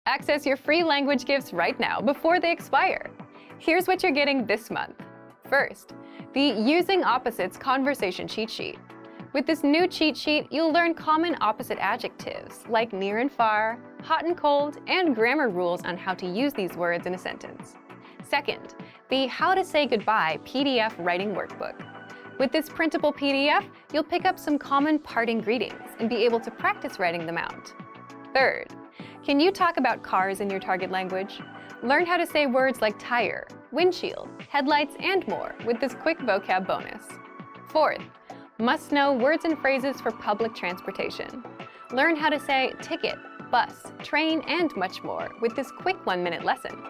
Access your free language gifts right now before they expire. Here's what you're getting this month. First, the Using Opposites Conversation Cheat Sheet. With this new cheat sheet, you'll learn common opposite adjectives like near and far, hot and cold, and grammar rules on how to use these words in a sentence. Second, the How to Say Goodbye PDF Writing Workbook. With this printable PDF, you'll pick up some common parting greetings and be able to practice writing them out. Third, can you talk about cars in your target language? Learn how to say words like tire, windshield, headlights, and more with this quick vocab bonus. Fourth, must know words and phrases for public transportation. Learn how to say ticket, bus, train, and much more with this quick 1-minute lesson.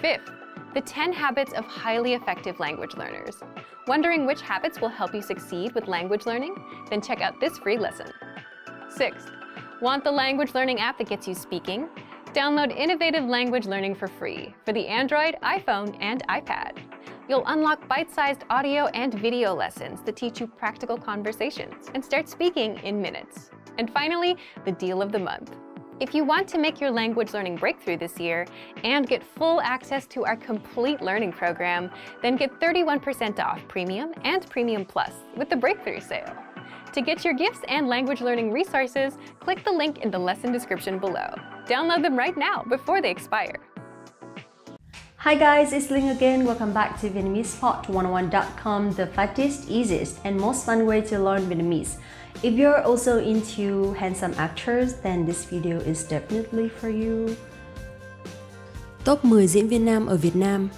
Fifth, the 10 habits of highly effective language learners. Wondering which habits will help you succeed with language learning? Then check out this free lesson. Sixth, want the language learning app that gets you speaking? Download Innovative Language Learning for free for the Android, iPhone, and iPad. You'll unlock bite-sized audio and video lessons that teach you practical conversations and start speaking in minutes. And finally, the deal of the month. If you want to make your language learning breakthrough this year and get full access to our complete learning program, then get 31% off Premium and Premium Plus with the Breakthrough Sale. To get your gifts and language learning resources, click the link in the lesson description below. Download them right now before they expire. Hi guys, it's Ling again. Welcome back to VietnamesePod101.com, the fastest, easiest, and most fun way to learn Vietnamese. If you're also into handsome actors, then this video is definitely for you. Top 10 diễn viên nam ở Việt Nam.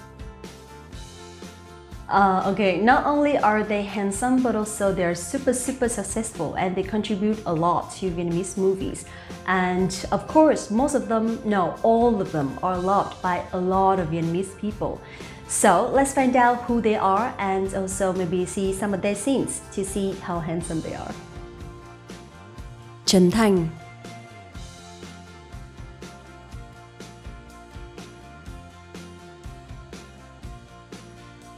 Okay, not only are they handsome, but also they're super successful and they contribute a lot to Vietnamese movies. And of course, most of them, no, all of them are loved by a lot of Vietnamese people. So let's find out who they are and also maybe see some of their scenes to see how handsome they are. Trấn Thành.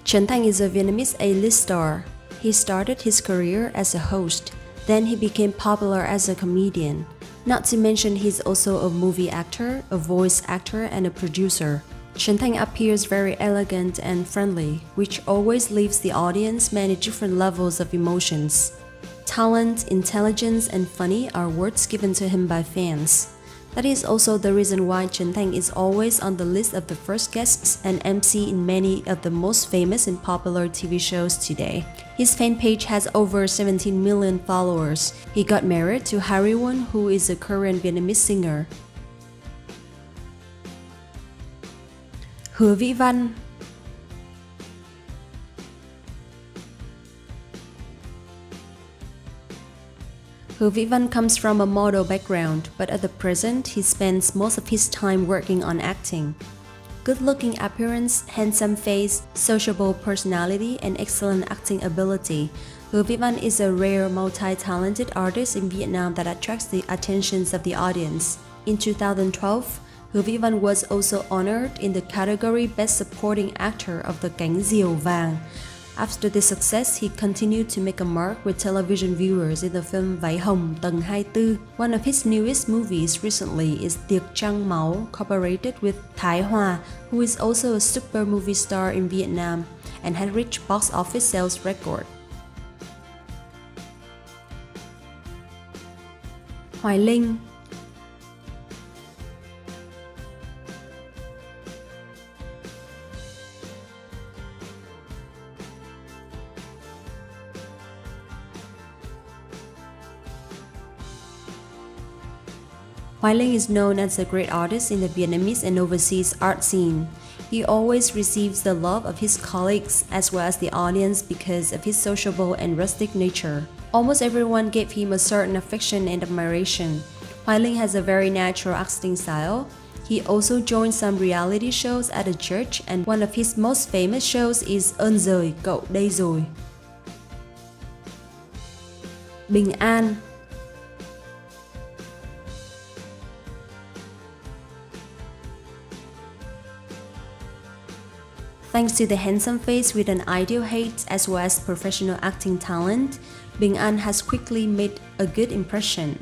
Trấn Thành is a Vietnamese A-list star. He started his career as a host, then he became popular as a comedian. Not to mention he's also a movie actor, a voice actor, and a producer. Trấn Thành appears very elegant and friendly, which always leaves the audience many different levels of emotions. Talent, intelligence, and funny are words given to him by fans. That is also the reason why Trấn Thành is always on the list of the first guests and MC in many of the most famous and popular TV shows today. His fan page has over 17 million followers. He got married to Harry Won, who is a Korean Vietnamese singer. Hứa Vĩ Văn. Hứa Vĩ Văn comes from a model background, but at the present, he spends most of his time working on acting. Good-looking appearance, handsome face, sociable personality, and excellent acting ability, Hứa Vĩ Văn is a rare, multi-talented artist in Vietnam that attracts the attentions of the audience. In 2012, Hứa Vĩ Văn was also honored in the category Best Supporting Actor of the Cánh Diều Vàng. After this success, he continued to make a mark with television viewers in the film Váy Hồng Tầng 24. One of his newest movies recently is Tiệc Trăng Máu, cooperated with Thái Hòa, who is also a super movie star in Vietnam and had reached box office sales record. Hoài Linh. Hoài Linh is known as a great artist in the Vietnamese and overseas art scene. He always receives the love of his colleagues as well as the audience because of his sociable and rustic nature. Almost everyone gave him a certain affection and admiration. Hoài Linh has a very natural acting style. He also joined some reality shows at a church, and one of his most famous shows is Ơn Giời, Cậu Đây Rồi. Bình An. Thanks to the handsome face with an ideal height as well as professional acting talent, Bình An has quickly made a good impression.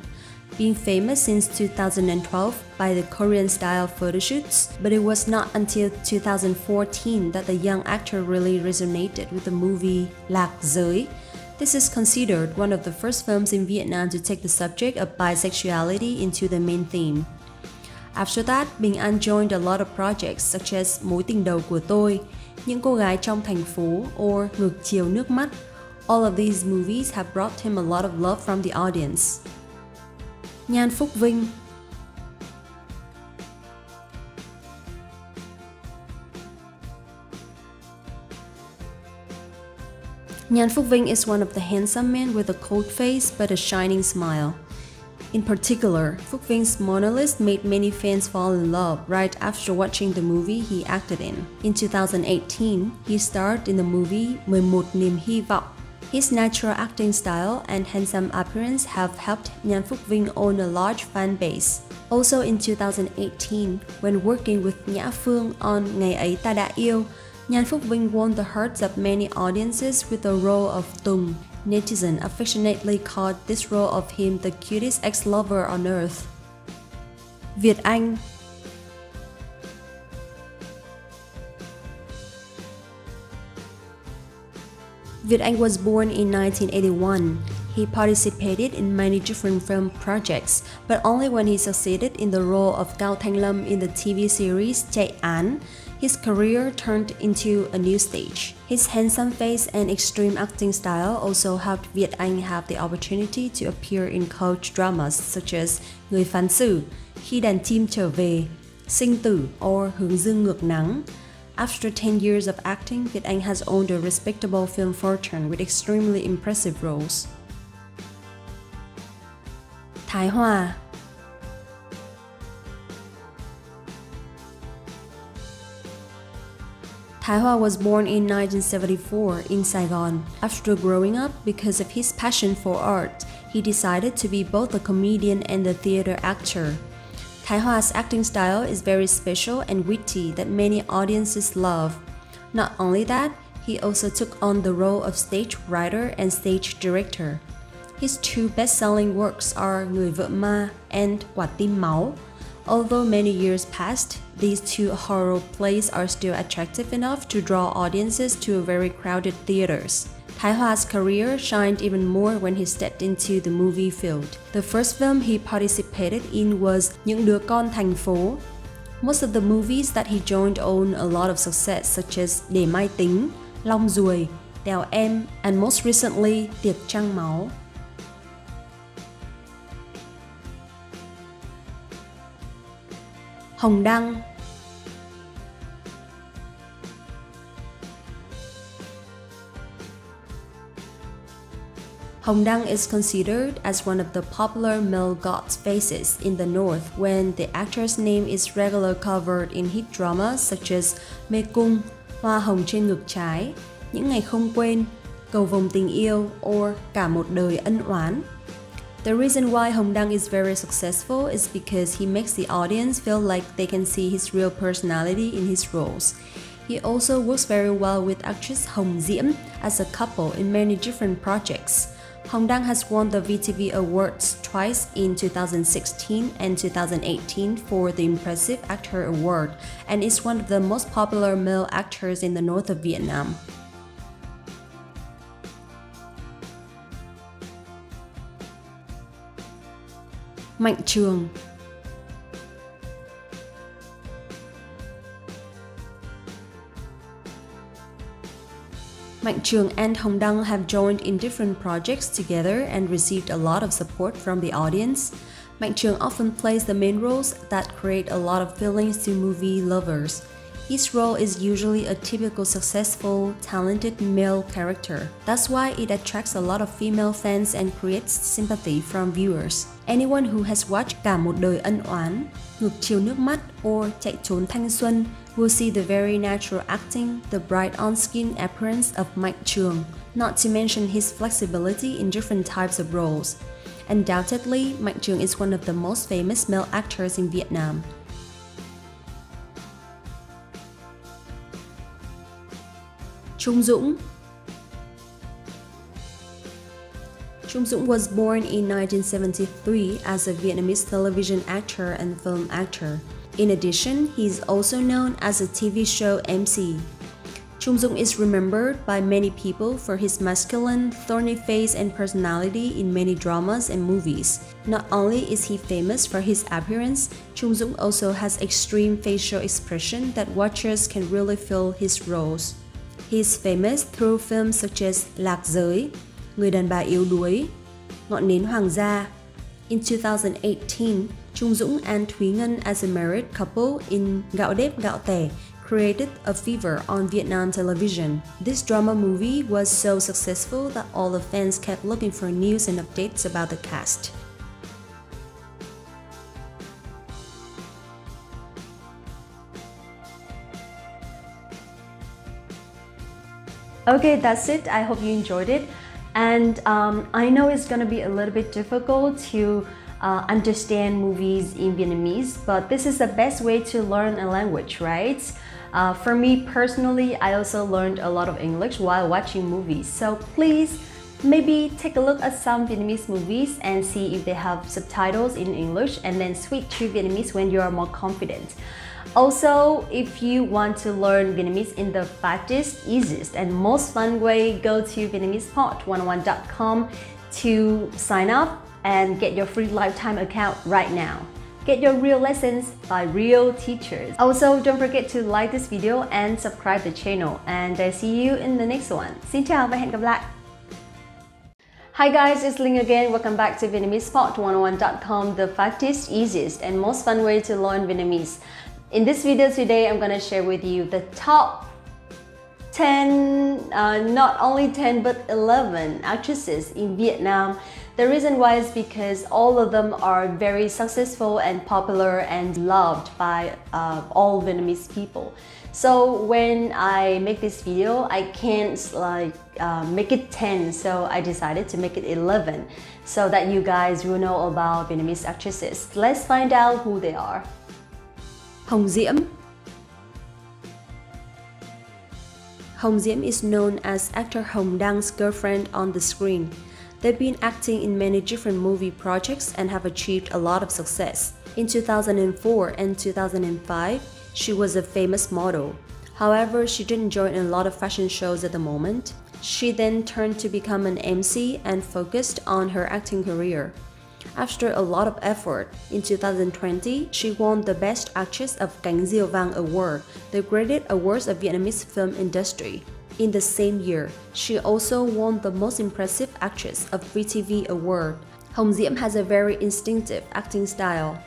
being famous since 2012 by the Korean-style photoshoots, but it was not until 2014 that the young actor really resonated with the movie Lạc Giới. This is considered one of the first films in Vietnam to take the subject of bisexuality into the main theme. After that, Bình An joined a lot of projects such as Mối tình đầu của tôi, Những cô gái trong thành phố, or Ngược chiều nước mắt. All of these movies have brought him a lot of love from the audience. Nhan Phúc Vinh. Nhan Phúc Vinh is one of the handsome men with a cold face but a shining smile. In particular, Phúc Ving's Mona Lisa made many fans fall in love right after watching the movie he acted in. In 2018, he starred in the movie 11 niềm hy vọng. His natural acting style and handsome appearance have helped Nhan Phúc Vinh own a large fan base. Also in 2018, when working with Nhã Phương on Ngày ấy ta đã yêu, Nhan Phúc Vinh won the hearts of many audiences with the role of Tùng. Netizens affectionately called this role of him the cutest ex-lover on earth. Việt Anh. Việt Anh was born in 1981. He participated in many different film projects, but only when he succeeded in the role of Cao Thanh Lâm in the TV series Chạy án, his career turned into a new stage. His handsome face and extreme acting style also helped Việt Anh have the opportunity to appear in cult dramas such as Người phán xử, Khi đàn chim trở về, Sinh tử, or Hướng dương ngược nắng. After 10 years of acting, Việt Anh has owned a respectable film fortune with extremely impressive roles. Thái Hòa. Thái Hòa was born in 1974 in Saigon. After growing up, because of his passion for art, he decided to be both a comedian and a theater actor. Thái Hòa acting style is very special and witty that many audiences love. Not only that, he also took on the role of stage writer and stage director. His two best-selling works are Người vợ ma and Quả tim máu. Although many years passed, these two horror plays are still attractive enough to draw audiences to very crowded theaters. Thái Hòa career shined even more when he stepped into the movie field. The first film he participated in was Những đứa con thành phố. Most of the movies that he joined own a lot of success such as Để mai tính, Long ruồi, Đèo em, and most recently Tiệc trăng máu. Hồng Đăng. Hồng Đăng is considered as one of the popular male god faces in the North when the actor's name is regularly covered in hit dramas such as Mê cung, Hoa hồng trên ngực trái, Những ngày không quên, Cầu vồng tình yêu, or Cả một đời ân oán. The reason why Hồng Đăng is very successful is because he makes the audience feel like they can see his real personality in his roles. He also works very well with actress Hồng Diễm as a couple in many different projects. Hồng Đăng has won the VTV Awards twice in 2016 and 2018 for the Impressive Actor Award and is one of the most popular male actors in the north of Vietnam. Mạnh Trường. Mạnh Trường and Hồng Đăng have joined in different projects together and received a lot of support from the audience. Mạnh Trường often plays the main roles that create a lot of feelings to movie lovers. His role is usually a typical successful, talented male character. That's why it attracts a lot of female fans and creates sympathy from viewers. Anyone who has watched Cả một đời ân oán, Ngược chiều nước mắt, or Chạy trốn thanh xuân will see the very natural acting, the bright on-screen appearance of Mạnh Trường, not to mention his flexibility in different types of roles. Undoubtedly, Mạnh Trường is one of the most famous male actors in Vietnam. Trung Dũng. Trung Dũng was born in 1973 as a Vietnamese television actor and film actor. In addition, he is also known as a TV show MC. Trung Dũng is remembered by many people for his masculine, thorny face and personality in many dramas and movies. Not only is he famous for his appearance, Trung Dũng also has extreme facial expression that watchers can really feel his roles. He is famous through films such as Lạc Giới, Người đàn bà yếu đuối, Ngọn nến hoàng gia. In 2018, Trung Dũng and Thúy Ngân as a married couple in Gạo Đếp Gạo Tẻ created a fever on Vietnam television. This drama movie was so successful that all the fans kept looking for news and updates about the cast. Okay, that's it. I hope you enjoyed it. And I know it's gonna be a little bit difficult to understand movies in Vietnamese, but this is the best way to learn a language, right? For me personally, I also learned a lot of English while watching movies. So please, maybe take a look at some Vietnamese movies and see if they have subtitles in English, and then switch to Vietnamese when you are more confident. Also, if you want to learn Vietnamese in the fastest, easiest, and most fun way, go to VietnamesePod101.com to sign up and get your free lifetime account right now. Get your real lessons by real teachers. Also, don't forget to like this video and subscribe the channel. And I see you in the next one. Xin chào và hẹn gặp lại! Hi guys, it's Ling again. Welcome back to VietnamesePod101.com, the fastest, easiest, and most fun way to learn Vietnamese. In this video today, I'm gonna share with you the top 10, not only 10 but 11 actresses in Vietnam. The reason why is because all of them are very successful and popular and loved by all Vietnamese people. So when I make this video, I can't make it 10, so I decided to make it 11 so that you guys will know about Vietnamese actresses. Let's find out who they are. Hồng Diễm. Hồng Diễm is known as actor Hồng Đăng girlfriend on the screen. They've been acting in many different movie projects and have achieved a lot of success. In 2004 and 2005, she was a famous model. However, she didn't join a lot of fashion shows at the moment. She then turned to become an MC and focused on her acting career. After a lot of effort, in 2020, she won the Best Actress of Cánh Diều Vàng Award, the graded awards of Vietnamese film industry. In the same year, she also won the Most Impressive Actress of VTV Award. Hồng Diễm has a very instinctive acting style.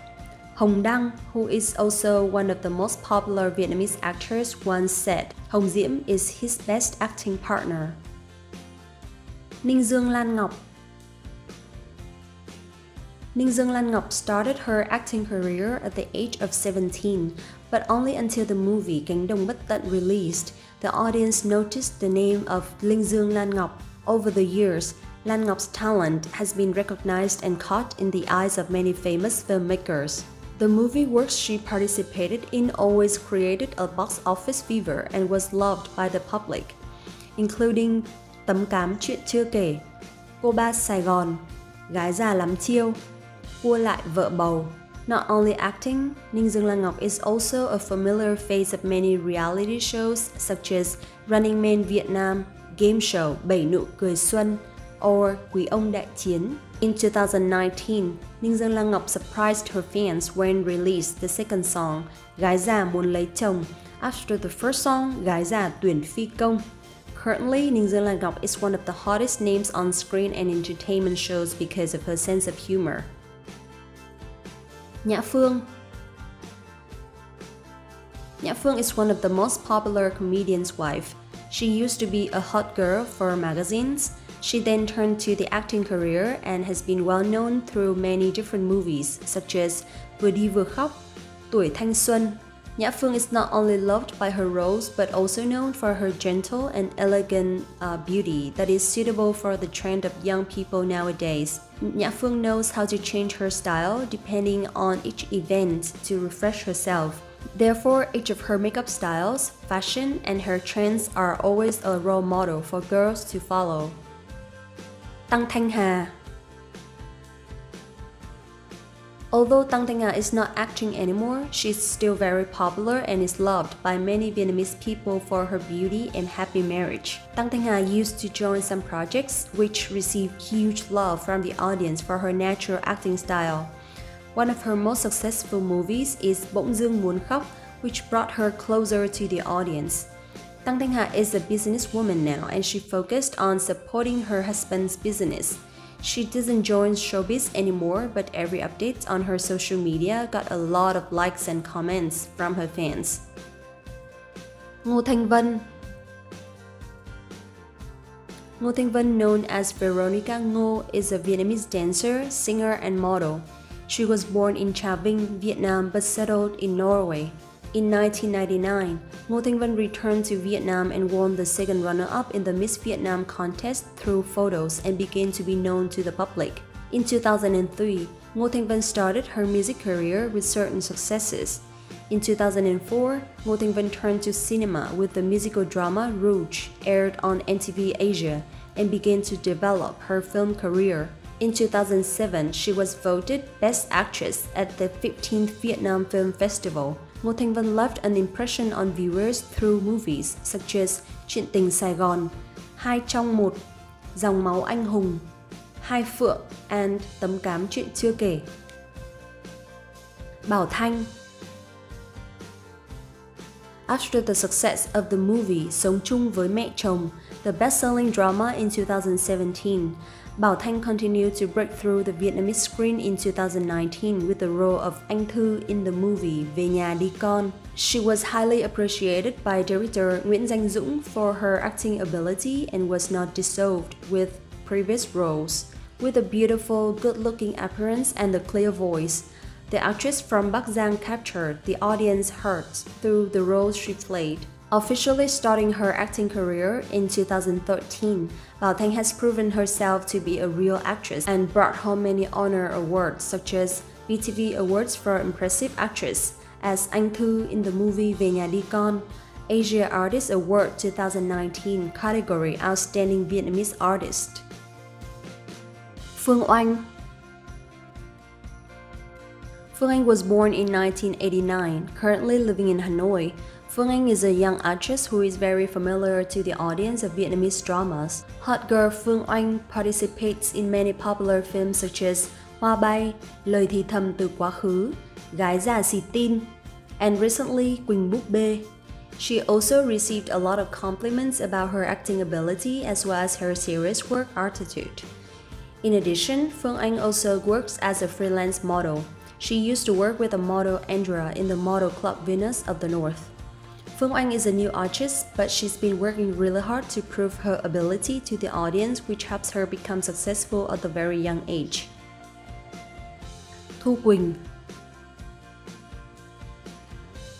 Hồng Đăng, who is also one of the most popular Vietnamese actors, once said, Hồng Diễm is his best acting partner. Ninh Dương Lan Ngọc. Ninh Dương Lan Ngọc started her acting career at the age of 17, but only until the movie Cánh Đồng Bất Tận released, the audience noticed the name of Ninh Dương Lan Ngọc. Over the years, Lan Ngọc talent has been recognized and caught in the eyes of many famous filmmakers. The movie works she participated in always created a box office fever and was loved by the public, including Tấm Cám Chuyện Chưa Kể, Cô Ba Sài Gòn, Gái Già Lắm Chiêu, Cua Lại Vợ Bầu. Not only acting, Ninh Dương Lan Ngọc is also a familiar face of many reality shows such as Running Man Vietnam, game show Bảy Nụ Cười Xuân, or Quý Ông Đại Chiến. In 2019, Ninh Dương Lan Ngọc surprised her fans when released the second song, Gái Già Muốn Lấy Chồng, after the first song, Gái Già Tuyển Phi Công. Currently, Ninh Dương Lan Ngọc is one of the hottest names on screen and entertainment shows because of her sense of humor. Nhã Phương. Nhã Phương is one of the most popular comedians' wife. She used to be a hot girl for magazines. She then turned to the acting career and has been well known through many different movies such as Vừa Đi Vừa Khóc, Tuổi Thanh Xuân. Nhã Phương is not only loved by her roles but also known for her gentle and elegant beauty that is suitable for the trend of young people nowadays. Nhã Phương knows how to change her style depending on each event to refresh herself. Therefore, each of her makeup styles, fashion, and her trends are always a role model for girls to follow. Tăng Thanh Hà. Although Tăng Thanh Hà is not acting anymore, she's still very popular and is loved by many Vietnamese people for her beauty and happy marriage. Tăng Thanh Hà used to join some projects which received huge love from the audience for her natural acting style. One of her most successful movies is Bỗng dưng muốn khóc, which brought her closer to the audience. Tăng Thanh Hà is a businesswoman now and she focused on supporting her husband's business. She doesn't join showbiz anymore, but every update on her social media got a lot of likes and comments from her fans. Ngô Thanh Vân. Ngô Thanh Vân, known as Veronica Ngô, is a Vietnamese dancer, singer, and model. She was born in Trà Vinh, Vietnam, but settled in Norway. In 1999, Ngô Thanh Vân returned to Vietnam and won the second runner-up in the Miss Vietnam contest through photos and began to be known to the public. In 2003, Ngô Thanh Vân started her music career with certain successes. In 2004, Ngô Thanh Vân turned to cinema with the musical drama Rouge, aired on MTV Asia, and began to develop her film career. In 2007, she was voted Best Actress at the 15th Vietnam Film Festival. Ngô Thanh Vân left an impression on viewers through movies such as Chuyện tình Sài Gòn, Hai trong một, Dòng máu anh hùng, Hai phượng, and Tấm cám chuyện chưa kể. Bảo Thanh. After the success of the movie Sống chung với mẹ chồng, the best-selling drama in 2017, Bảo Thanh continued to break through the Vietnamese screen in 2019 with the role of Anh Thư in the movie Về nhà đi con. She was highly appreciated by director Nguyễn Danh Dũng for her acting ability and was not dissolved with previous roles. With a beautiful, good-looking appearance and a clear voice, the actress from Bắc Giang captured the audience's hearts through the roles she played. Officially starting her acting career in 2013, Bảo Thanh has proven herself to be a real actress and brought home many honor awards such as VTV Awards for Impressive Actress as Anh Thư in the movie Về nhà đi con, Asia Artist Award 2019 category Outstanding Vietnamese Artist. Phương Oanh. Phương Anh was born in 1989, currently living in Hanoi. Phương Anh is a young actress who is very familiar to the audience of Vietnamese dramas. Hot girl Phương Anh participates in many popular films such as Hoa bay, Lời thì thầm từ quá khứ, Gái già xì tin, and recently Quỳnh búp bê. She also received a lot of compliments about her acting ability as well as her serious work attitude. In addition, Phương Anh also works as a freelance model. She used to work with a model Andrea in the model club Venus of the North. Phương Anh is a new artist, but she's been working really hard to prove her ability to the audience, which helps her become successful at a very young age. Thu Quỳnh.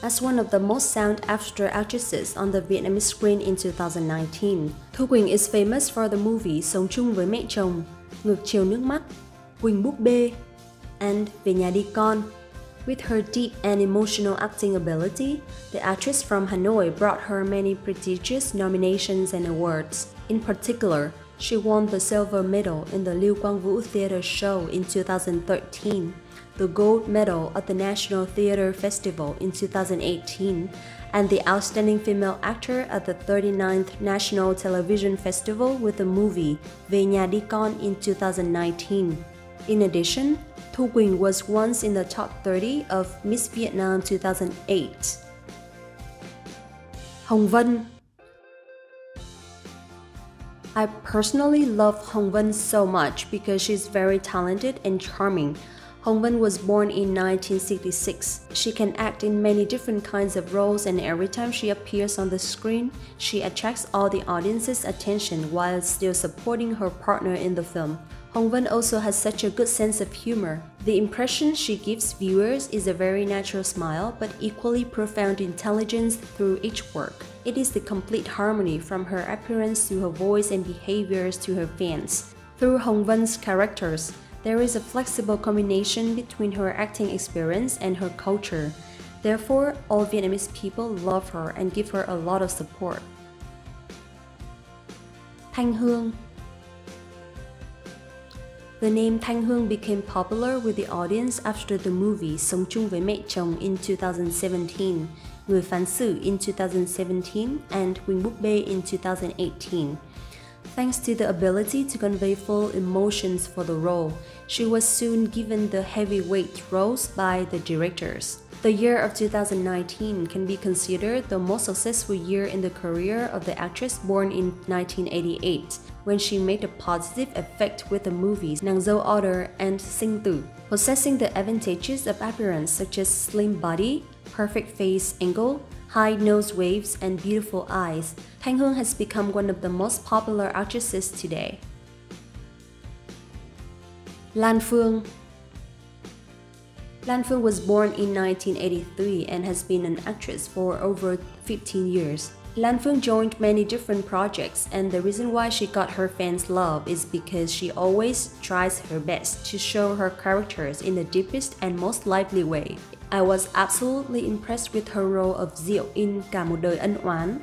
As one of the most sought-after actresses on the Vietnamese screen in 2019, Thu Quỳnh is famous for the movie Sống chung với mẹ chồng, Ngược chiều nước mắt, Quỳnh búp bê, and Về nhà đi con. With her deep and emotional acting ability, the actress from Hanoi brought her many prestigious nominations and awards. In particular, she won the silver medal in the Lưu Quang Vũ Theatre Show in 2013, the gold medal at the National Theatre Festival in 2018, and the Outstanding Female Actor at the 39th National Television Festival with the movie Về nhà đi con in 2019. In addition, Thu Quỳnh was once in the top 30 of Miss Vietnam 2008. Hồng Vân. I personally love Hồng Vân so much because she's very talented and charming. Hồng Vân was born in 1966. She can act in many different kinds of roles, and every time she appears on the screen, she attracts all the audience's attention while still supporting her partner in the film. Hồng Vân also has such a good sense of humor. The impression she gives viewers is a very natural smile, but equally profound intelligence through each work. It is the complete harmony from her appearance to her voice and behaviors to her fans. Through Hồng Vân's characters, there is a flexible combination between her acting experience and her culture. Therefore, all Vietnamese people love her and give her a lot of support. Thanh Hương. The name Thanh Hương became popular with the audience after the movie Sống chung với mẹ chồng in 2017, Người phán xử in 2017, and Quỳnh búp bê in 2018. Thanks to the ability to convey full emotions for the role, she was soon given the heavyweight roles by the directors. The year of 2019 can be considered the most successful year in the career of the actress born in 1988, when she made a positive effect with the movies Nàng dâu Order and Sinh tử. Possessing the advantages of appearance such as slim body, perfect face angle, high nose waves, and beautiful eyes, Thanh Hương has become one of the most popular actresses today. Lan Phương. Lan Phương was born in 1983 and has been an actress for over 15 years. Lan Phương joined many different projects, and the reason why she got her fans' love is because she always tries her best to show her characters in the deepest and most lively way. I was absolutely impressed with her role of Diệu in Cả một đời ân oán.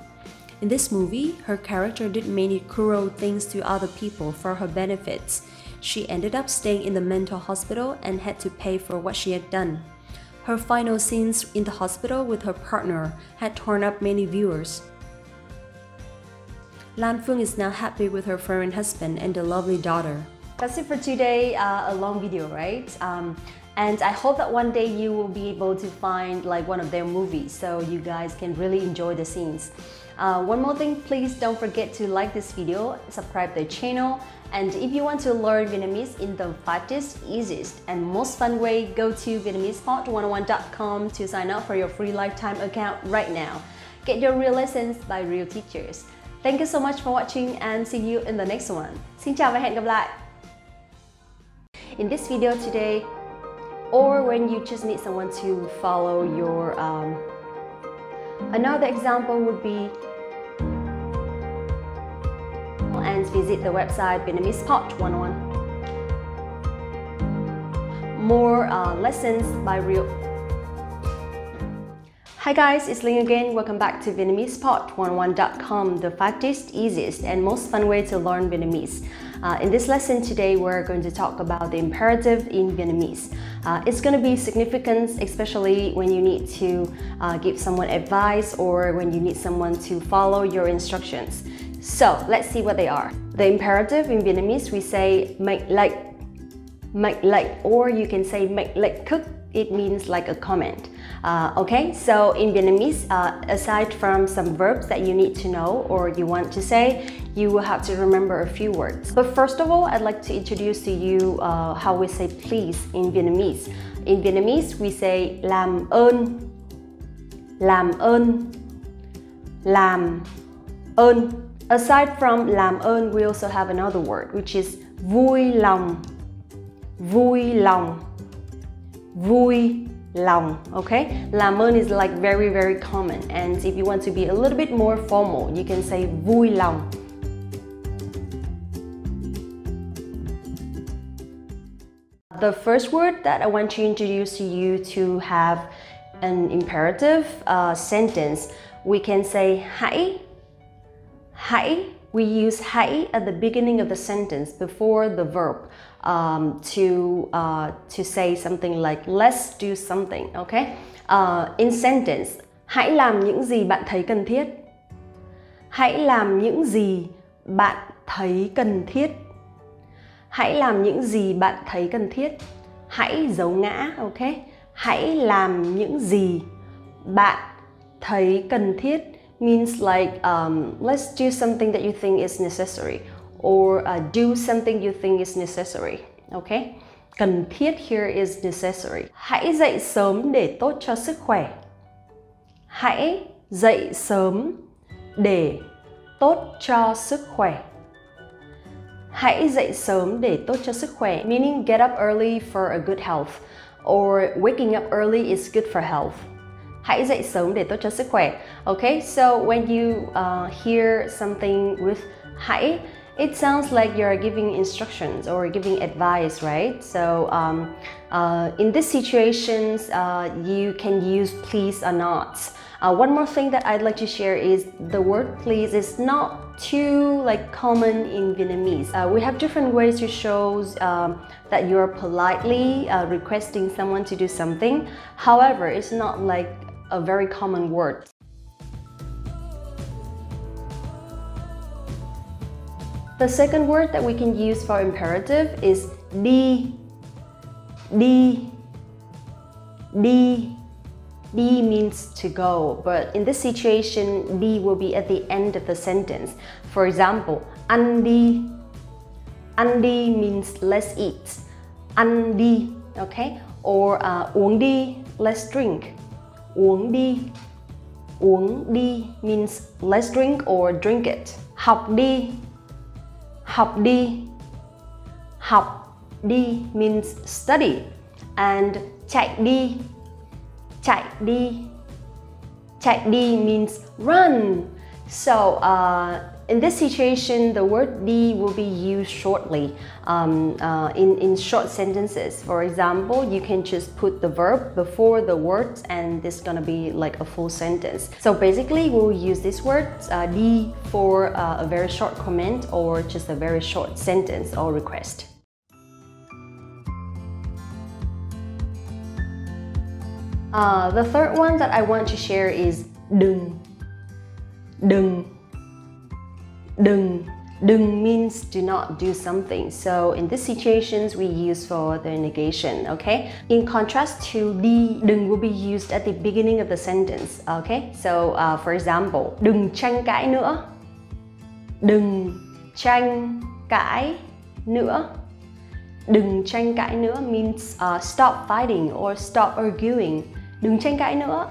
In this movie, her character did many cruel things to other people for her benefits. She ended up staying in the mental hospital and had to pay for what she had done. Her final scenes in the hospital with her partner had torn up many viewers. Lan Phương is now happy with her foreign husband and a lovely daughter. That's it for today, a long video, right? And I hope that one day you will be able to find like one of their movies so you guys can really enjoy the scenes. One more thing, please don't forget to like this video, subscribe to the channel, and if you want to learn Vietnamese in the fastest, easiest, and most fun way, go to VietnamesePod101.com to sign up for your free lifetime account right now. Get your real lessons by real teachers. Thank you so much for watching and see you in the next one. Xin chào và hẹn gặp lại! In this video today, or when you just need someone to follow your another example would be and visit the website VietnamesePod101. More lessons by real. Hi guys, it's Ling again. Welcome back to VietnamesePod101.com, the fastest, easiest, and most fun way to learn Vietnamese. In this lesson today, we're going to talk about the imperative in Vietnamese. It's going to be significant, especially when you need to give someone advice or when you need someone to follow your instructions. So let's see what they are. The imperative in Vietnamese, we say make lệch, or you can say make lệch thức. It means like a comment. Okay, so in Vietnamese, aside from some verbs that you need to know or you want to say, you will have to remember a few words. But first of all, I'd like to introduce to you how we say please in Vietnamese. In Vietnamese, we say làm ơn, làm ơn, làm ơn. Aside from làm ơn, we also have another word, which is vui lòng, vui lòng, vui lòng. Okay, làm ơn is like very, very common, and if you want to be a little bit more formal, you can say vui lòng. The first word that I want to introduce to you to have an imperative sentence, we can say hãy. Hãy. We use hãy at the beginning of the sentence before the verb to say something like let's do something. Okay. In sentence, hãy làm những gì bạn thấy cần thiết. Hãy làm những gì bạn thấy cần thiết. Hãy làm những gì bạn thấy cần thiết. Hãy dấu ngã. Okay. Hãy làm những gì bạn thấy cần thiết means like let's do something that you think is necessary, or do something you think is necessary. Okay. Cần thiết here is necessary. Hãy dậy sớm để tốt cho sức khỏe. Hãy dậy sớm để tốt cho sức khỏe. Hãy dậy sớm để tốt cho sức khỏe, meaning get up early for a good health, or waking up early is good for health. Hãy dậy sớm để tốt cho sức khỏe. Okay, so when you hear something with hãy, it sounds like you're giving instructions or giving advice, right? So in these situations, you can use please or not. One more thing that I'd like to share is the word please is not too common in Vietnamese. We have different ways to show that you're politely requesting someone to do something. However, it's not like a very common word. The second word that we can use for imperative is đi. Đi. Đi. Đi means to go, but in this situation, đi will be at the end of the sentence. For example, ăn đi. Ăn đi means let's eat. Ăn đi, okay? Or uống đi, let's drink. Uống đi. Uống đi means let's drink or drink it. Học đi. Học đi. Học đi means study. And chạy đi. Chạy đi. Chạy đi means run. So in this situation, the word đi will be used shortly in short sentences. For example, you can just put the verb before the words and this is gonna be like a full sentence. So basically, we'll use this word đi for a very short comment or just a very short sentence or request. The third one that I want to share is đừng. Đừng. Đừng. Đừng means do not do something. So in these situations, we use for the negation, okay? In contrast to đi, đừng will be used at the beginning of the sentence, okay? So for example, đừng tranh cãi nữa. Đừng tranh cãi nữa. Đừng tranh cãi nữa means stop fighting or stop arguing. Đừng tranh cãi nữa.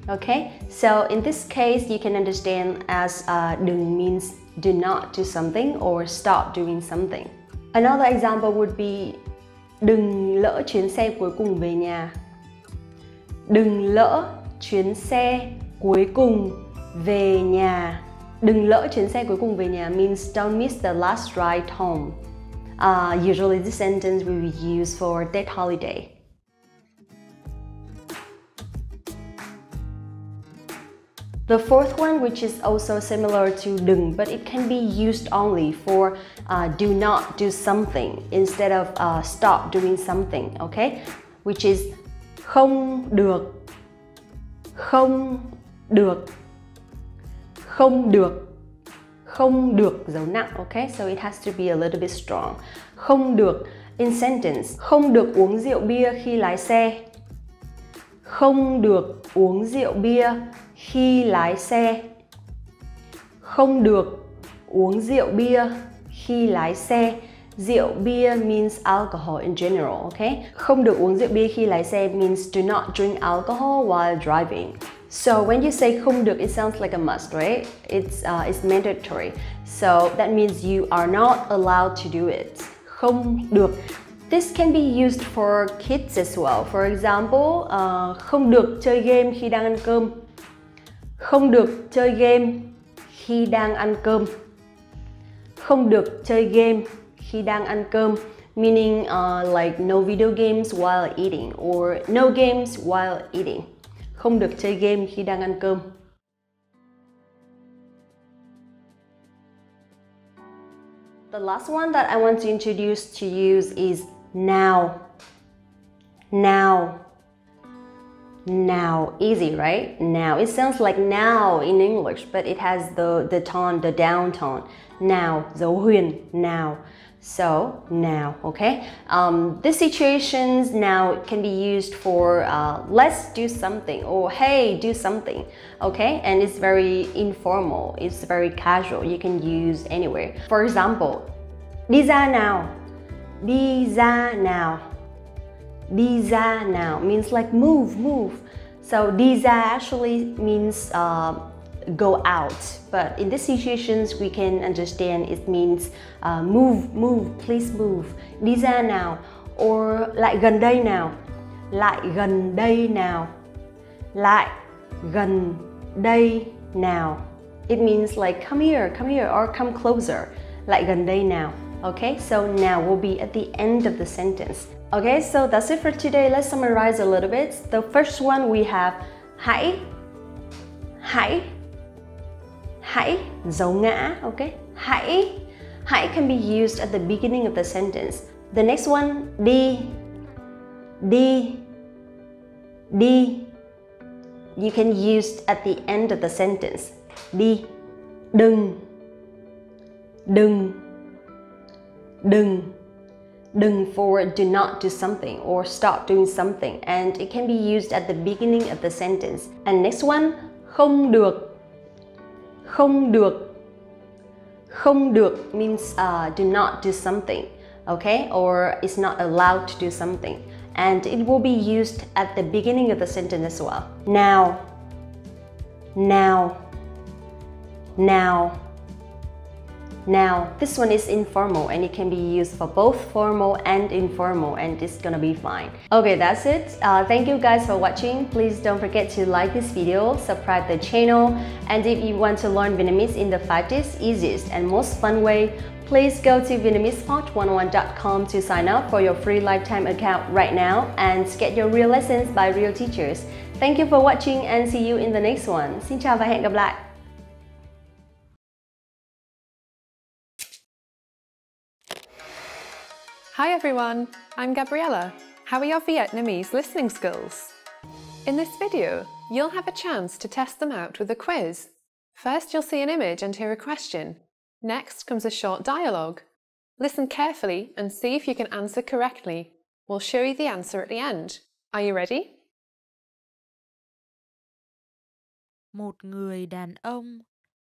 Okay, so in this case, you can understand as đừng means do not do something or stop doing something. Another example would be đừng lỡ chuyến xe cuối cùng về nhà. Đừng lỡ chuyến xe cuối cùng về nhà. Đừng lỡ chuyến xe cuối cùng về nhà means don't miss the last ride home. Usually this sentence will be used for date holiday. The fourth one, which is also similar to đừng, but it can be used only for do not do something instead of stop doing something, okay? Which is không được. Không được. Không được. Không được dấu nặng, okay? So it has to be a little bit strong. Không được. In sentence, không được uống rượu bia khi lái xe. Không được uống rượu bia khi lái xe. Không được uống rượu bia khi lái xe. Rượu bia means alcohol in general, okay? Không được uống rượu bia khi lái xe means do not drink alcohol while driving. So when you say không được, it sounds like a must, right? It's mandatory. So that means you are not allowed to do it. Không được. This can be used for kids as well. For example, không được chơi game khi đang ăn cơm. Không được chơi game khi đang ăn cơm. Không được chơi game khi đang ăn cơm, meaning like no video games while eating or no games while eating. Không được chơi game khi đang ăn cơm. The last one that I want to introduce to you is now. Now. Now, easy, right? Now. It sounds like now in English, but it has the tone, the down tone. Now, dấu huyền, now. So, now, okay? This situations now can be used for let's do something or hey, do something, okay? And it's very informal, it's very casual. You can use anywhere. For example, đi ra nào. Đi ra nào. Đi ra nào means like move, move. So đi ra actually means go out, but in these situations we can understand it means move, move, please move. Đi ra nào. Or lại gần đây nào. Lại gần đây nào. Lại gần đây nào. It means like come here or come closer. Lại gần đây nào. Okay, so now will be at the end of the sentence. Okay, so that's it for today. Let's summarize a little bit. The first one we have hãy, hãy. Hãy, dấu ngã, okay? Hãy. Hãy can be used at the beginning of the sentence. The next one, đi. Đi. Đi. You can use at the end of the sentence. Đi. Đừng. Đừng. Đừng. Đừng for do not do something or stop doing something, and it can be used at the beginning of the sentence. And next one, không được. Không được. Không được means do not do something, okay? Or is not allowed to do something. And it will be used at the beginning of the sentence as well. Now. Now. Now. Now, this one is informal and it can be used for both formal and informal, and it's gonna be fine. Okay, that's it. Thank you guys for watching. Please don't forget to like this video, subscribe the channel, and if you want to learn Vietnamese in the fastest, easiest, and most fun way, please go to VietnamesePod101.com to sign up for your free lifetime account right now and get your real lessons by real teachers. Thank you for watching and see you in the next one. Xin chào và hẹn gặp lại. Hi everyone, I'm Gabriella. How are your Vietnamese listening skills? In this video, you'll have a chance to test them out with a quiz. First, you'll see an image and hear a question. Next comes a short dialogue. Listen carefully and see if you can answer correctly. We'll show you the answer at the end. Are you ready? Một người đàn ông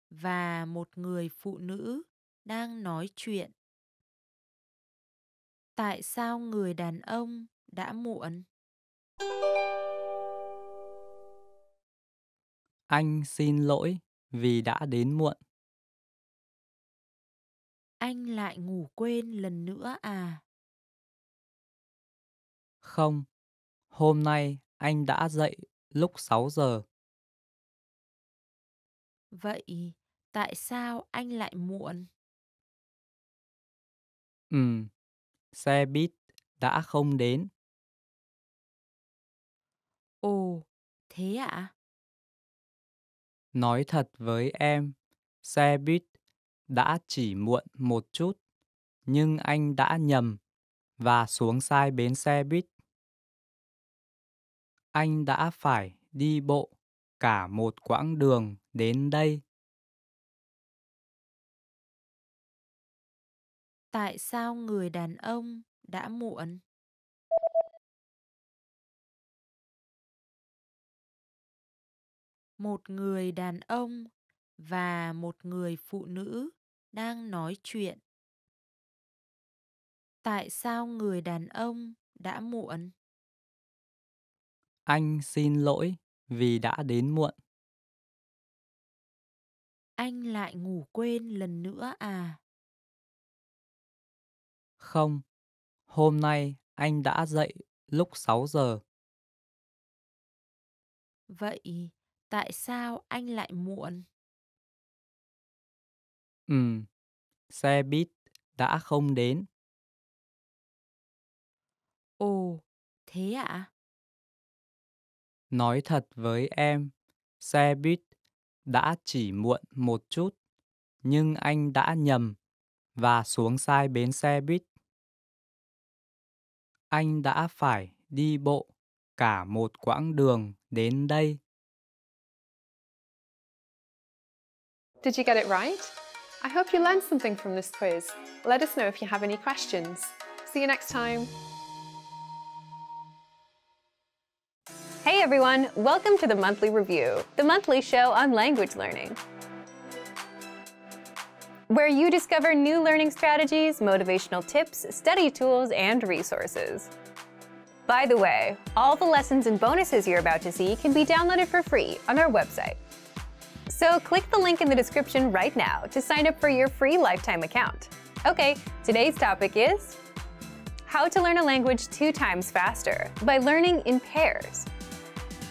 và một người phụ nữ đang nói chuyện. Tại sao người đàn ông đã muộn? Anh xin lỗi vì đã đến muộn. Anh lại ngủ quên lần nữa à? Không, hôm nay anh đã dậy lúc 6 giờ. Vậy tại sao anh lại muộn? Xe buýt đã không đến. Ồ, thế ạ? Nói thật với em, xe buýt đã chỉ muộn một chút, nhưng anh đã nhầm và xuống sai bến xe buýt. Anh đã phải đi bộ cả một quãng đường đến đây. Tại sao người đàn ông đã muộn? Một người đàn ông và một người phụ nữ đang nói chuyện. Tại sao người đàn ông đã muộn? Anh xin lỗi vì đã đến muộn. Anh lại ngủ quên lần nữa à? Không, hôm nay anh đã dậy lúc 6 giờ. Vậy tại sao anh lại muộn? Xe buýt đã không đến. Ồ, thế ạ? Nói thật với em, xe buýt đã chỉ muộn một chút, nhưng anh đã nhầm và xuống sai bến xe buýt. Anh đã phải đi bộ cả một quãng đường đến đây. Did you get it right? I hope you learned something from this quiz. Let us know if you have any questions. See you next time. Hey everyone, welcome to the Monthly Review, the monthly show on language learning, where you discover new learning strategies, motivational tips, study tools, and resources. By the way, all the lessons and bonuses you're about to see can be downloaded for free on our website. So click the link in the description right now to sign up for your free lifetime account. Okay, today's topic is how to learn a language 2 times faster by learning in pairs.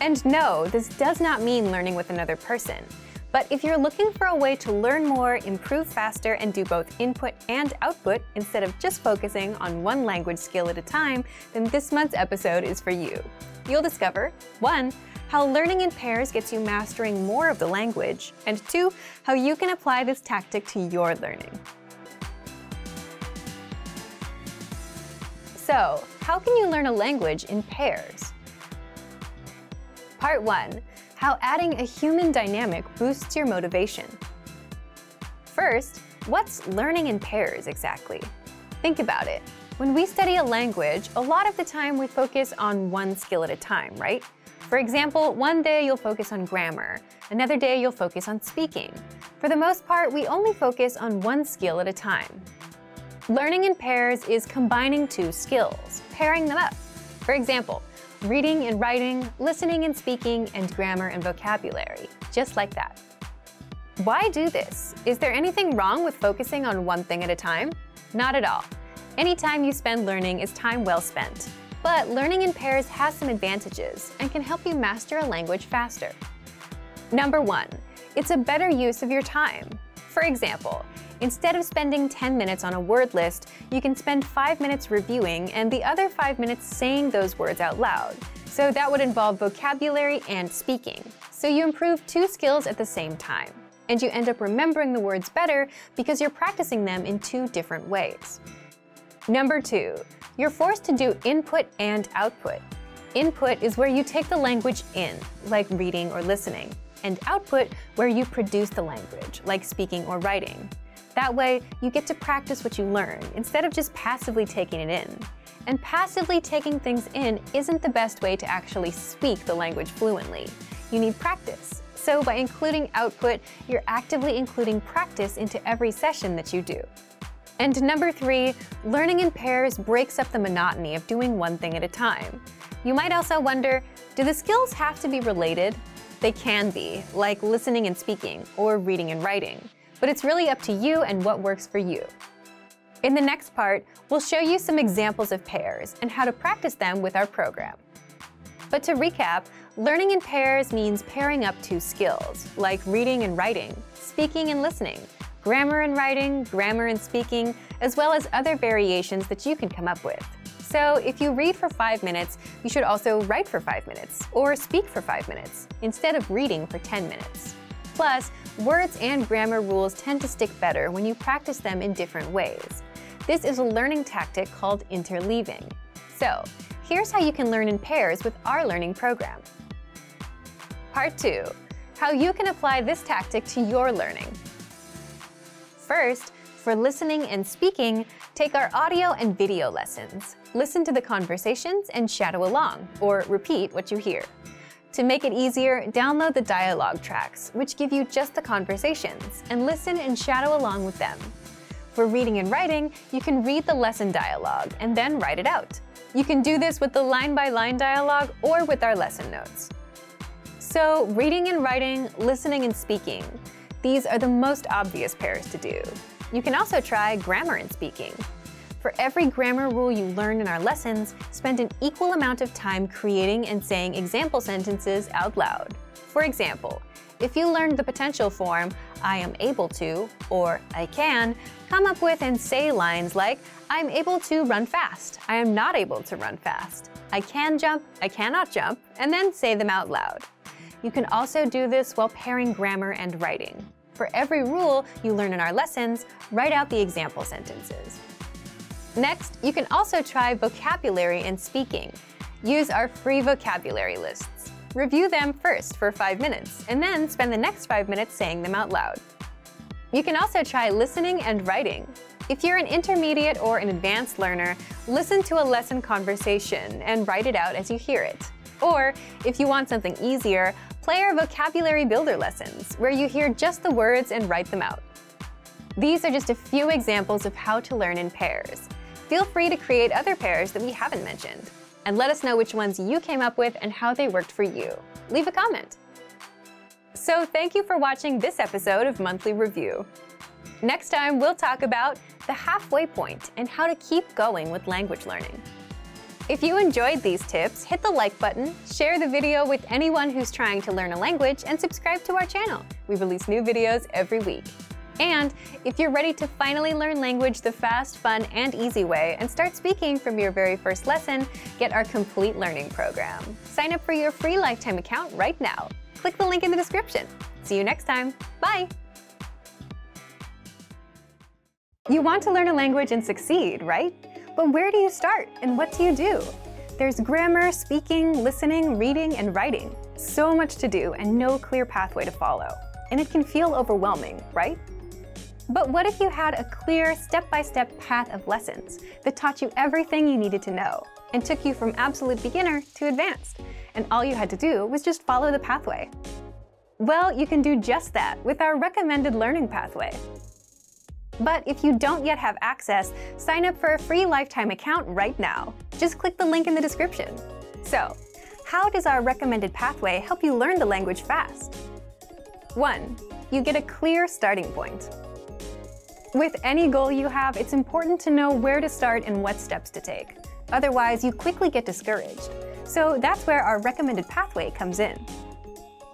And no, this does not mean learning with another person. But if you're looking for a way to learn more, improve faster, and do both input and output instead of just focusing on one language skill at a time, then this month's episode is for you. You'll discover 1. how learning in pairs gets you mastering more of the language, and 2, how you can apply this tactic to your learning. So, how can you learn a language in pairs? Part 1. How adding a human dynamic boosts your motivation. First, what's learning in pairs exactly? Think about it. When we study a language, a lot of the time we focus on one skill at a time, right? For example, one day you'll focus on grammar, another day you'll focus on speaking. For the most part, we only focus on one skill at a time. Learning in pairs is combining 2 skills, pairing them up. For example, reading and writing, listening and speaking, and grammar and vocabulary, just like that. Why do this? Is there anything wrong with focusing on one thing at a time? Not at all. Any time you spend learning is time well spent. But learning in pairs has some advantages and can help you master a language faster. Number 1, it's a better use of your time. For example, instead of spending 10 minutes on a word list, you can spend 5 minutes reviewing and the other 5 minutes saying those words out loud. So that would involve vocabulary and speaking. So you improve 2 skills at the same time. And you end up remembering the words better because you're practicing them in 2 different ways. Number 2, you're forced to do input and output. Input is where you take the language in, like reading or listening, and output where you produce the language, like speaking or writing. That way, you get to practice what you learn instead of just passively taking it in. And passively taking things in isn't the best way to actually speak the language fluently. You need practice. So by including output, you're actively including practice into every session that you do. And number 3, learning in pairs breaks up the monotony of doing one thing at a time. You might also wonder, do the skills have to be related? They can be, like listening and speaking, or reading and writing. But it's really up to you and what works for you. In the next part, we'll show you some examples of pairs and how to practice them with our program. But to recap, learning in pairs means pairing up 2 skills, like reading and writing, speaking and listening, grammar and writing, grammar and speaking, as well as other variations that you can come up with. So if you read for 5 minutes, you should also write for 5 minutes, or speak for 5 minutes, instead of reading for 10 minutes. Plus, words and grammar rules tend to stick better when you practice them in different ways. This is a learning tactic called interleaving. So, here's how you can learn in pairs with our learning program. Part 2. How you can apply this tactic to your learning. First, for listening and speaking, take our audio and video lessons. Listen to the conversations and shadow along, or repeat what you hear. To make it easier, download the dialogue tracks, which give you just the conversations, and listen and shadow along with them. For reading and writing, you can read the lesson dialogue and then write it out. You can do this with the line-by-line dialogue or with our lesson notes. So, reading and writing, listening and speaking. These are the most obvious pairs to do. You can also try grammar and speaking. For every grammar rule you learn in our lessons, spend an equal amount of time creating and saying example sentences out loud. For example, if you learned the potential form, I am able to, or I can, come up with and say lines like, I'm able to run fast, I am not able to run fast, I can jump, I cannot jump, and then say them out loud. You can also do this while pairing grammar and writing. For every rule you learn in our lessons, write out the example sentences. Next, you can also try vocabulary and speaking. Use our free vocabulary lists. Review them first for 5 minutes, and then spend the next 5 minutes saying them out loud. You can also try listening and writing. If you're an intermediate or an advanced learner, listen to a lesson conversation and write it out as you hear it. Or, if you want something easier, play our vocabulary builder lessons, where you hear just the words and write them out. These are just a few examples of how to learn in pairs. Feel free to create other pairs that we haven't mentioned. And let us know which ones you came up with and how they worked for you. Leave a comment. So thank you for watching this episode of Monthly Review. Next time, we'll talk about the halfway point and how to keep going with language learning. If you enjoyed these tips, hit the like button, share the video with anyone who's trying to learn a language, and subscribe to our channel. We release new videos every week. And if you're ready to finally learn language the fast, fun, and easy way and start speaking from your very first lesson, get our complete learning program. Sign up for your free lifetime account right now. Click the link in the description. See you next time. Bye! You want to learn a language and succeed, right? But where do you start and what do you do? There's grammar, speaking, listening, reading, and writing. So much to do and no clear pathway to follow. And it can feel overwhelming, right? But what if you had a clear, step-by-step path of lessons that taught you everything you needed to know and took you from absolute beginner to advanced, and all you had to do was just follow the pathway? Well, you can do just that with our recommended learning pathway. But if you don't yet have access, sign up for a free lifetime account right now. Just click the link in the description. So, how does our recommended pathway help you learn the language fast? 1. You get a clear starting point. With any goal you have, it's important to know where to start and what steps to take. Otherwise, you quickly get discouraged. So that's where our recommended pathway comes in.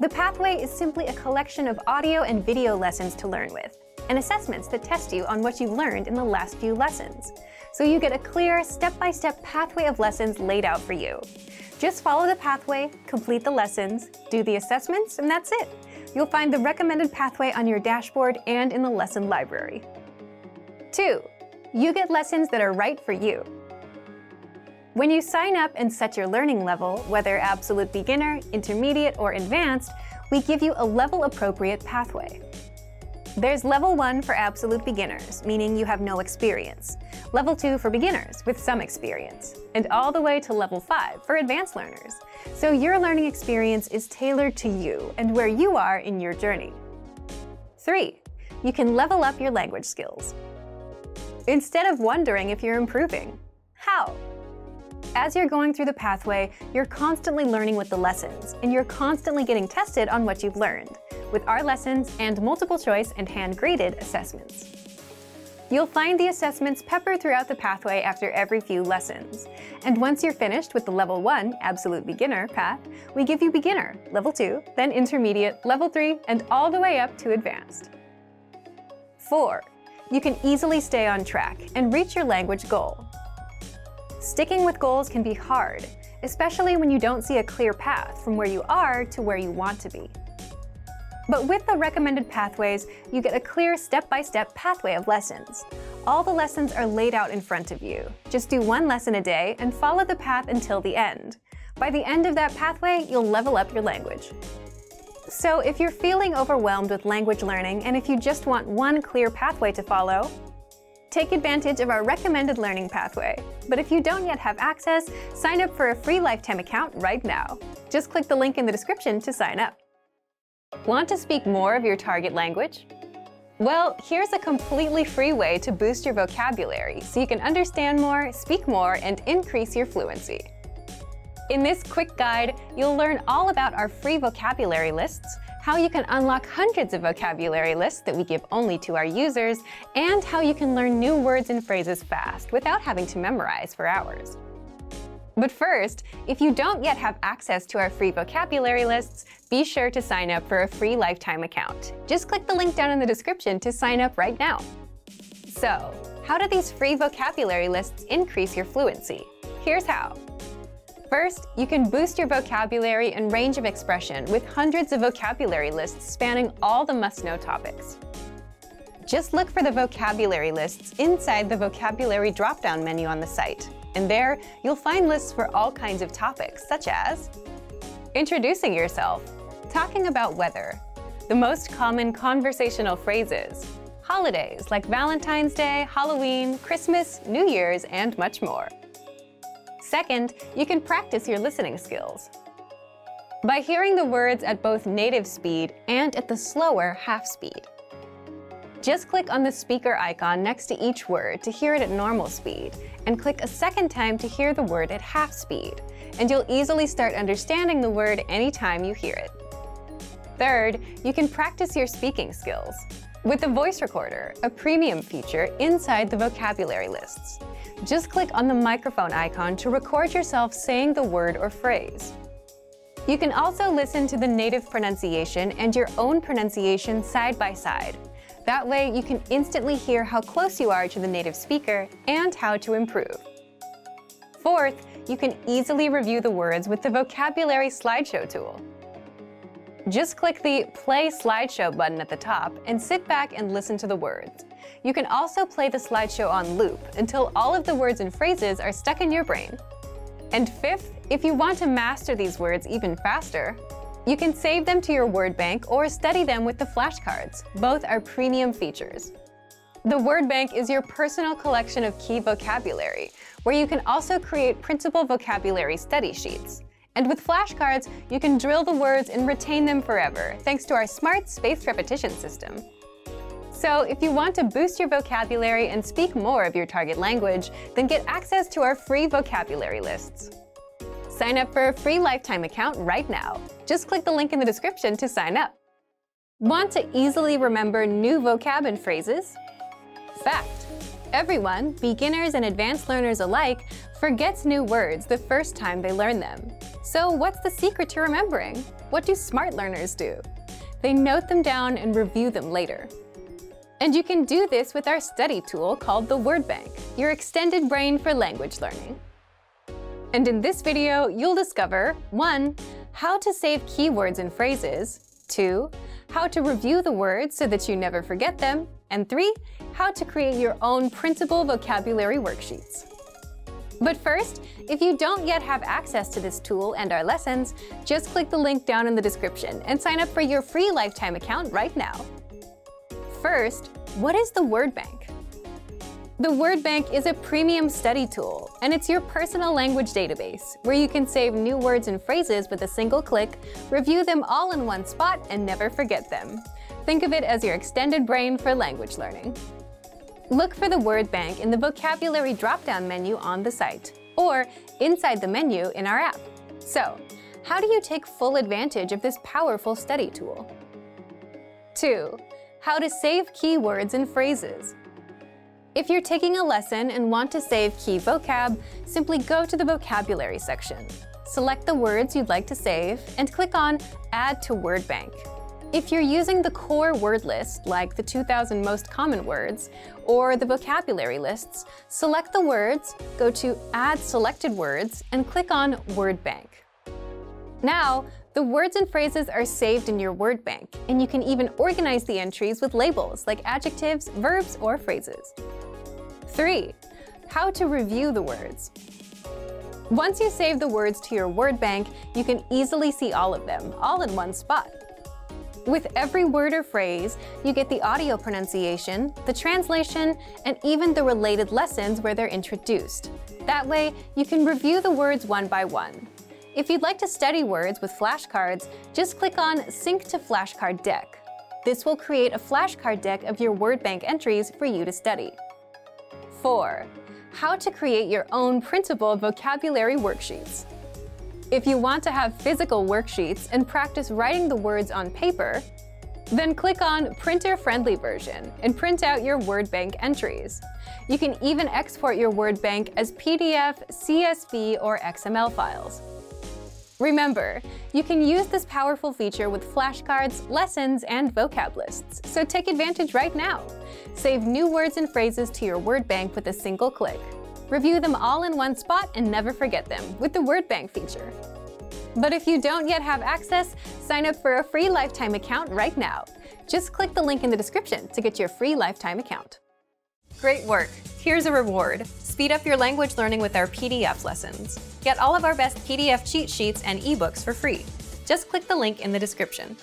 The pathway is simply a collection of audio and video lessons to learn with, and assessments that test you on what you've learned in the last few lessons. So you get a clear, step-by-step pathway of lessons laid out for you. Just follow the pathway, complete the lessons, do the assessments, and that's it. You'll find the recommended pathway on your dashboard and in the lesson library. 2. You get lessons that are right for you. When you sign up and set your learning level, whether absolute beginner, intermediate, or advanced, we give you a level-appropriate pathway. There's Level 1 for absolute beginners, meaning you have no experience. Level 2 for beginners with some experience. And all the way to Level 5 for advanced learners. So your learning experience is tailored to you and where you are in your journey. 3. You can level up your language skills. Instead of wondering if you're improving. How? As you're going through the pathway, you're constantly learning with the lessons, and you're constantly getting tested on what you've learned, with our lessons and multiple choice and hand-graded assessments. You'll find the assessments peppered throughout the pathway after every few lessons. And once you're finished with the Level 1 Absolute Beginner path, we give you Beginner, Level 2, then Intermediate, Level 3, and all the way up to Advanced. 4. You can easily stay on track and reach your language goal. Sticking with goals can be hard, especially when you don't see a clear path from where you are to where you want to be. But with the recommended pathways, you get a clear step-by-step pathway of lessons. All the lessons are laid out in front of you. Just do one lesson a day and follow the path until the end. By the end of that pathway, you'll level up your language. So if you're feeling overwhelmed with language learning and if you just want one clear pathway to follow, take advantage of our recommended learning pathway. But if you don't yet have access, sign up for a free lifetime account right now. Just click the link in the description to sign up. Want to speak more of your target language? Well, here's a completely free way to boost your vocabulary so you can understand more, speak more, and increase your fluency. In this quick guide, you'll learn all about our free vocabulary lists, how you can unlock hundreds of vocabulary lists that we give only to our users, and how you can learn new words and phrases fast without having to memorize for hours. But first, if you don't yet have access to our free vocabulary lists, be sure to sign up for a free lifetime account. Just click the link down in the description to sign up right now. So, how do these free vocabulary lists increase your fluency? Here's how. First, you can boost your vocabulary and range of expression with hundreds of vocabulary lists spanning all the must-know topics. Just look for the vocabulary lists inside the vocabulary drop-down menu on the site. And there, you'll find lists for all kinds of topics, such as introducing yourself, talking about weather, the most common conversational phrases, holidays like Valentine's Day, Halloween, Christmas, New Year's, and much more. Second, you can practice your listening skills. By hearing the words at both native speed and at the slower half speed. Just click on the speaker icon next to each word to hear it at normal speed, and click a second time to hear the word at half speed, and you'll easily start understanding the word anytime you hear it. Third, you can practice your speaking skills with the voice recorder, a premium feature inside the vocabulary lists. Just click on the microphone icon to record yourself saying the word or phrase. You can also listen to the native pronunciation and your own pronunciation side by side. That way, you can instantly hear how close you are to the native speaker and how to improve. Fourth, you can easily review the words with the Vocabulary Slideshow tool. Just click the Play Slideshow button at the top and sit back and listen to the words. You can also play the slideshow on loop until all of the words and phrases are stuck in your brain. And fifth, if you want to master these words even faster, you can save them to your word bank or study them with the flashcards. Both are premium features. The word bank is your personal collection of key vocabulary, where you can also create printable vocabulary study sheets. And with flashcards, you can drill the words and retain them forever, thanks to our smart spaced repetition system. So if you want to boost your vocabulary and speak more of your target language, then get access to our free vocabulary lists. Sign up for a free lifetime account right now. Just click the link in the description to sign up. Want to easily remember new vocab and phrases? Fact: everyone, beginners and advanced learners alike, forgets new words the first time they learn them. So what's the secret to remembering? What do smart learners do? They note them down and review them later. And you can do this with our study tool called the Word Bank, your extended brain for language learning. And in this video, you'll discover 1. How to save keywords and phrases, 2. How to review the words so that you never forget them, and 3. How to create your own printable vocabulary worksheets. But first, if you don't yet have access to this tool and our lessons, just click the link down in the description and sign up for your free lifetime account right now. First, what is the Word Bank? The Word Bank is a premium study tool, and it's your personal language database, where you can save new words and phrases with a single click, review them all in one spot, and never forget them. Think of it as your extended brain for language learning. Look for the Word Bank in the vocabulary drop-down menu on the site, or inside the menu in our app. So, how do you take full advantage of this powerful study tool? 2. How to save keywords and phrases. If you're taking a lesson and want to save key vocab, simply go to the vocabulary section. Select the words you'd like to save and click on Add to Word Bank. If you're using the core word list, like the 2,000 most common words, or the vocabulary lists, select the words, go to Add Selected Words, and click on Word Bank. Now, the words and phrases are saved in your word bank, and you can even organize the entries with labels like adjectives, verbs, or phrases. 3. How to review the words. Once you save the words to your word bank, you can easily see all of them, all in one spot. With every word or phrase, you get the audio pronunciation, the translation, and even the related lessons where they're introduced. That way, you can review the words one by one. If you'd like to study words with flashcards, just click on Sync to Flashcard Deck. This will create a flashcard deck of your word bank entries for you to study. 4. How to create your own printable vocabulary worksheets. If you want to have physical worksheets and practice writing the words on paper, then click on Printer-Friendly Version and print out your word bank entries. You can even export your word bank as PDF, CSV, or XML files. Remember, you can use this powerful feature with flashcards, lessons, and vocab lists, so take advantage right now. Save new words and phrases to your word bank with a single click. Review them all in one spot and never forget them with the Word Bank feature. But if you don't yet have access, sign up for a free lifetime account right now. Just click the link in the description to get your free lifetime account. Great work! Here's a reward. Speed up your language learning with our PDF lessons. Get all of our best PDF cheat sheets and ebooks for free. Just click the link in the description.